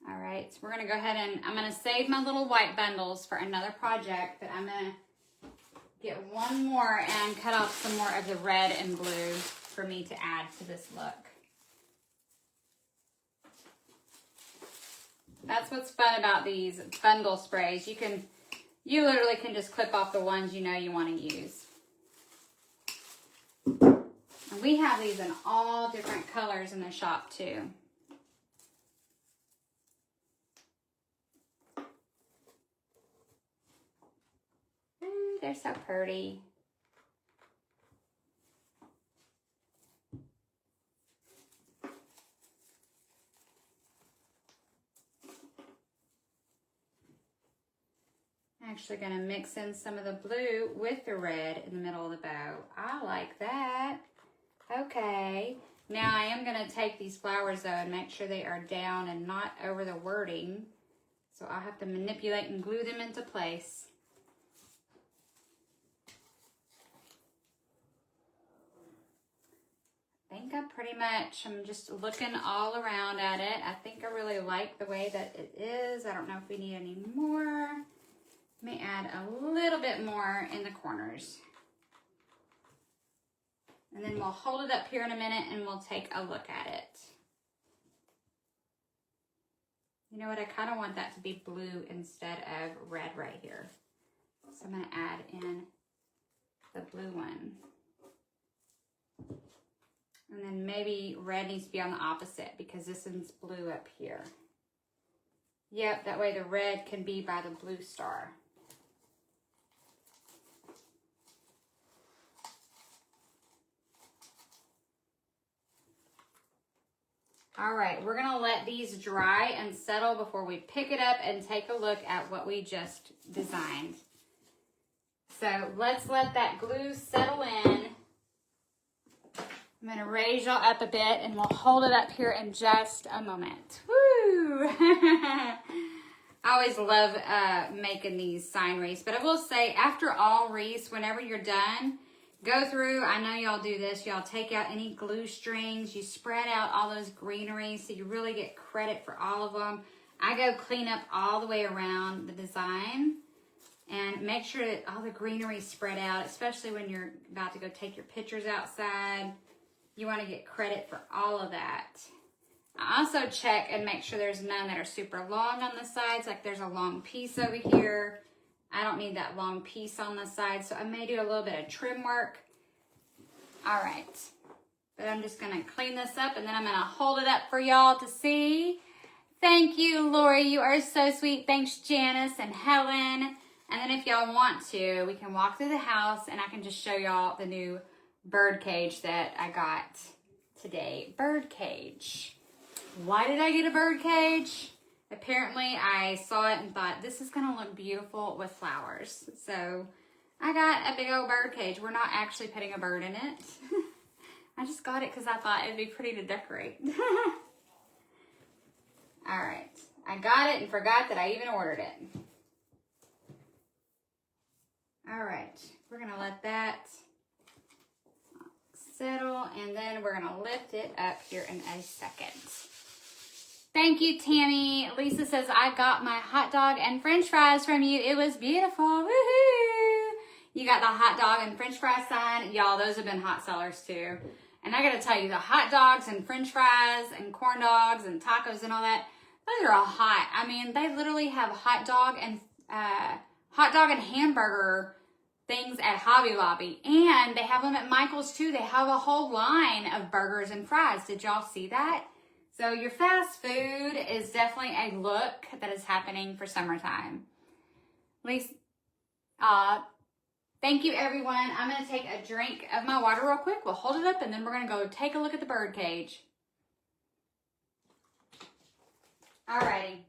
All right, so we're going to go ahead and I'm going to save my little white bundles for another project, but I'm going to get one more and cut off some more of the red and blue for me to add to this look. That's what's fun about these bundle sprays. You literally can just clip off the ones you know you want to use. And we have these in all different colors in the shop too. Ooh, they're so pretty. Actually going to mix in some of the blue with the red in the middle of the bow. I like that. Okay. Now I am going to take these flowers though and make sure they are down and not over the wording. So I'll have to manipulate and glue them into place. I think I'm just looking all around at it. I think I really like the way that it is. I don't know if we need any more. Let me add a little bit more in the corners. And then we'll hold it up here in a minute and we'll take a look at it. You know what, I kind of want that to be blue instead of red right here. So I'm going to add in the blue one. And then maybe red needs to be on the opposite because this one's blue up here. Yep, that way the red can be by the blue star. All right, we're gonna let these dry and settle before we pick it up and take a look at what we just designed. So let's let that glue settle in. I'm gonna raise y'all up a bit and we'll hold it up here in just a moment. Woo! I always love making these sign wreaths, but I will say after all wreaths, whenever you're done, go through, I know y'all do this, y'all take out any glue strings, you spread out all those greenery so you really get credit for all of them. I go clean up all the way around the design and make sure that all the greenery spread out, especially when you're about to go take your pictures outside. You want to get credit for all of that. I also check and make sure there's none that are super long on the sides, like there's a long piece over here. I don't need that long piece on the side, so I may do a little bit of trim work. All right, but I'm just gonna clean this up and then I'm gonna hold it up for y'all to see. Thank you, Lori, you are so sweet. Thanks, Janice and Helen. And then if y'all want to, we can walk through the house and I can just show y'all the new bird cage that I got today. Bird cage. Why did I get a bird cage? Apparently, I saw it and thought, this is going to look beautiful with flowers. So, I got a big old bird cage. We're not actually putting a bird in it. I just got it because I thought it'd be pretty to decorate. All right. I got it and forgot that I even ordered it. All right. We're going to let that settle, and then we're going to lift it up here in a second. Thank you, Tammy. Lisa says, I got my hot dog and french fries from you. It was beautiful. Woohoo! You got the hot dog and french fry sign. Y'all, those have been hot sellers too. And I got to tell you, the hot dogs and french fries and corn dogs and tacos and all that, those are all hot. I mean, they literally have hot dog and hamburger things at Hobby Lobby. And they have them at Michael's too. They have a whole line of burgers and fries. Did y'all see that? So your fast food is definitely a look that is happening for summertime. Lisa, thank you, everyone. I'm going to take a drink of my water real quick. We'll hold it up, and then we're going to go take a look at the bird cage. Alrighty.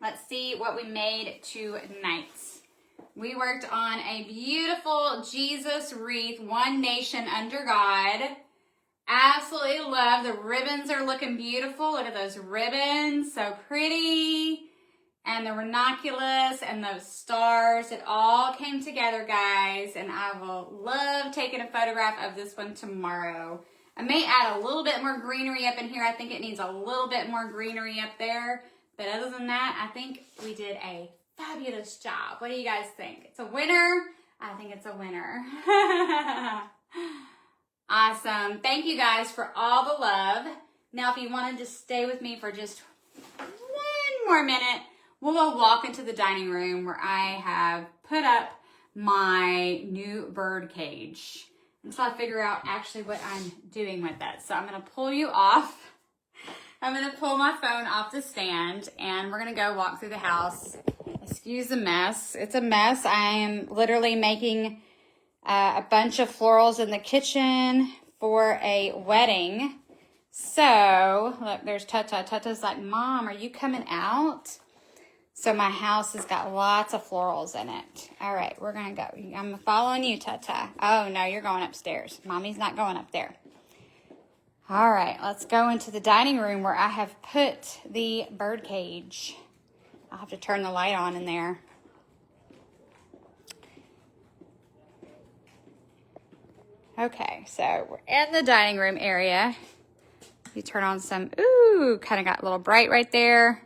Let's see what we made tonight. We worked on a beautiful Jesus wreath, One Nation Under God. Absolutely love. The ribbons are looking beautiful. Look at those ribbons. So pretty. And the ranunculus and those stars. It all came together, guys. And I will love taking a photograph of this one tomorrow. I may add a little bit more greenery up in here. I think it needs a little bit more greenery up there. But other than that, I think we did a fabulous job. What do you guys think? It's a winner. I think it's a winner. Awesome. Thank you guys for all the love. Now, if you want to just stay with me for just one more minute, we'll go walk into the dining room where I have put up my new bird cage. Until I figure out actually what I'm doing with it. So I'm going to pull you off. I'm going to pull my phone off the stand, and we're going to go walk through the house. Excuse the mess. It's a mess. I am literally making a bunch of florals in the kitchen for a wedding. So, look, there's Tata. Tata's like, Mom, are you coming out? So my house has got lots of florals in it. All right, we're going to go. I'm following you, Tata. Oh, no, you're going upstairs. Mommy's not going up there. All right, let's go into the dining room where I have put the bird cage. I'll have to turn the light on in there. Okay, so we're in the dining room area. You turn on some, ooh, kind of got a little bright right there.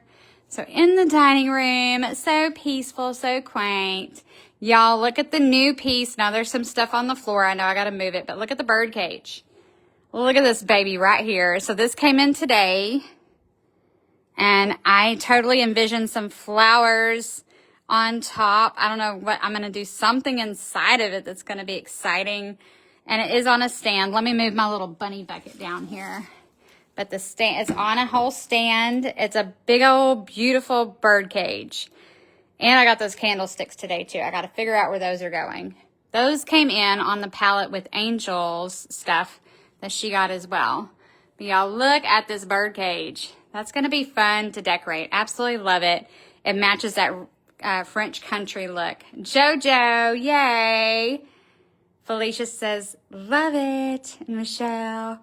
So in the dining room, so peaceful, so quaint. Y'all, look at the new piece. Now there's some stuff on the floor. I know I got to move it, but look at the bird cage. Look at this baby right here. So this came in today, and I totally envisioned some flowers on top. I don't know what, I'm going to do something inside of it that's going to be exciting. And it is on a stand. Let me move my little bunny bucket down here. But the stand, it's on a whole stand. It's a big old beautiful bird cage. And I got those candlesticks today too. I got to figure out where those are going. Those came in on the pallet with Angel's stuff that she got as well. But y'all, look at this bird cage. That's going to be fun to decorate. Absolutely love it. It matches that French country look. Jojo, yay. Felicia says, love it. And Michelle,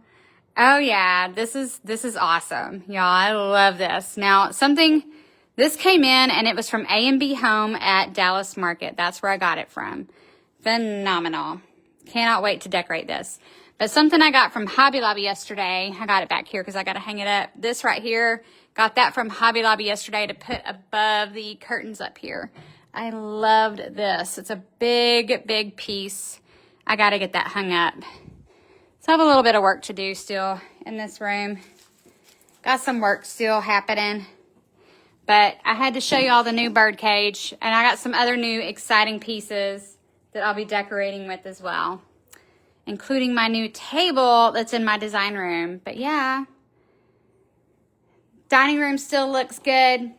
oh yeah, this is awesome. Y'all, I love this. Now, this came in, and it was from A&B Home at Dallas Market. That's where I got it from. Phenomenal. Cannot wait to decorate this. But something I got from Hobby Lobby yesterday, I got it back here because I got to hang it up. This right here, got that from Hobby Lobby yesterday to put above the curtains up here. I loved this. It's a big, big piece. I got to get that hung up. So I have a little bit of work to do still in this room. Got some work still happening. But I had to show you all the new bird cage. And I got some other new exciting pieces that I'll be decorating with as well. Including my new table that's in my design room. But yeah. Dining room still looks good.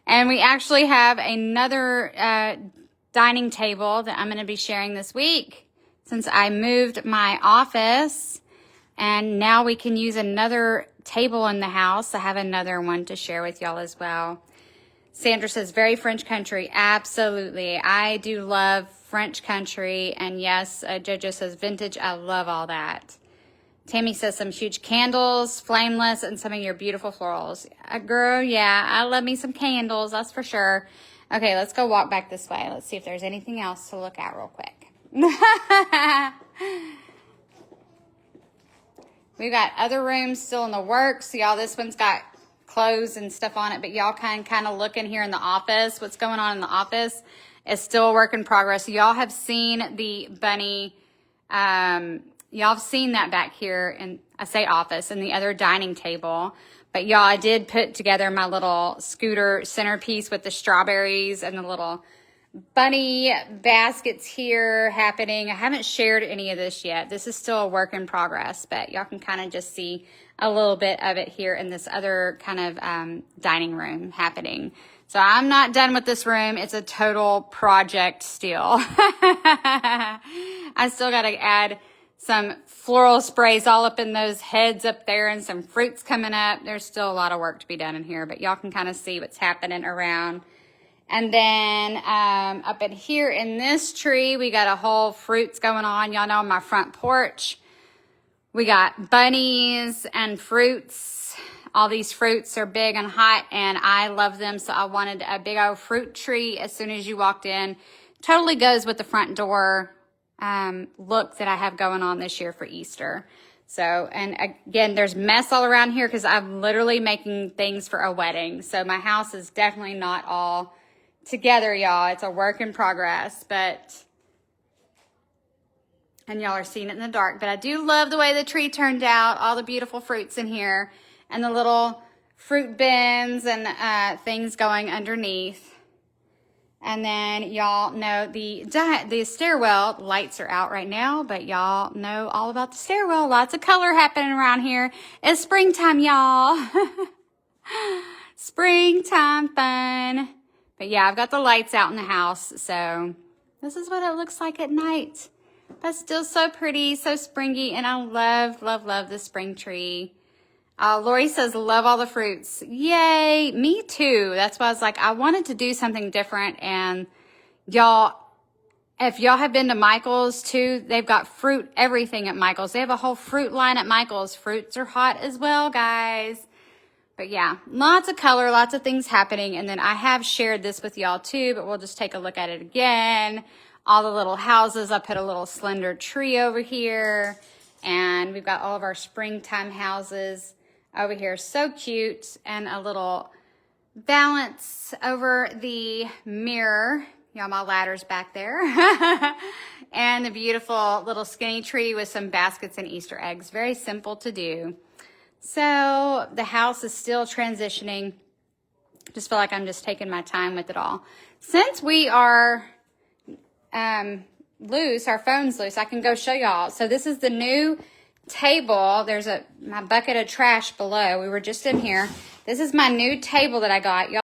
And we actually have another dining table that I'm going to be sharing this week. Since I moved my office, and now we can use another table in the house. I have another one to share with y'all as well. Sandra says, very French country. Absolutely. I do love French country. And yes, Jojo says, vintage. I love all that. Tammy says, some huge candles, flameless, and some of your beautiful florals. Girl, yeah, I love me some candles. That's for sure. Okay, let's go walk back this way. Let's see if there's anything else to look at real quick. We've got other rooms still in the works. Y'all, this one's got clothes and stuff on it, but y'all can kind of look in here in the office. What's going on in the office is still a work in progress. Y'all have seen the bunny, y'all have seen that back here, and I say office, and the other dining table. But y'all, I did put together my little scooter centerpiece with the strawberries and the little bunny baskets here happening. I haven't shared any of this yet. This is still a work in progress, but y'all can kind of just see a little bit of it here in this other kind of dining room happening. So I'm not done with this room. It's a total project still. I still got to add some floral sprays all up in those heads up there and some fruits coming up. There's still a lot of work to be done in here, but y'all can kind of see what's happening around. And then up in here in this tree, we got a whole fruits going on. Y'all know on my front porch, we got bunnies and fruits. All these fruits are big and hot, and I love them. So I wanted a big old fruit tree as soon as you walked in. Totally goes with the front door look that I have going on this year for Easter. So, and again, there's mess all around here because I'm literally making things for a wedding. So my house is definitely not all together, y'all. It's a work in progress, but, and y'all are seeing it in the dark, but I do love the way the tree turned out, all the beautiful fruits in here, and the little fruit bins and things going underneath. And then y'all know the stairwell lights are out right now, but y'all know all about the stairwell. Lots of color happening around here. It's springtime, y'all. Springtime fun. But yeah, I've got the lights out in the house, so this is what it looks like at night. But still so pretty, so springy, and I love, love, love the spring tree. Lori says, love all the fruits. Yay, me too. That's why I was like, I wanted to do something different. And y'all, if y'all have been to Michael's too, they've got fruit, everything at Michael's. They have a whole fruit line at Michael's. Fruits are hot as well, guys. But yeah, lots of color, lots of things happening. And then I have shared this with y'all too, but we'll just take a look at it again. All the little houses. I put a little slender tree over here. And we've got all of our springtime houses over here. So cute. And a little balance over the mirror. Y'all, my ladder's back there. And the beautiful little skinny tree with some baskets and Easter eggs. Very simple to do. So the house is still transitioning. Just feel like I'm just taking my time with it all. Since we are loose, our phone's loose, I can go show y'all. So this is the new table. There's my bucket of trash below. We were just in here. This is my new table that I got. Y'all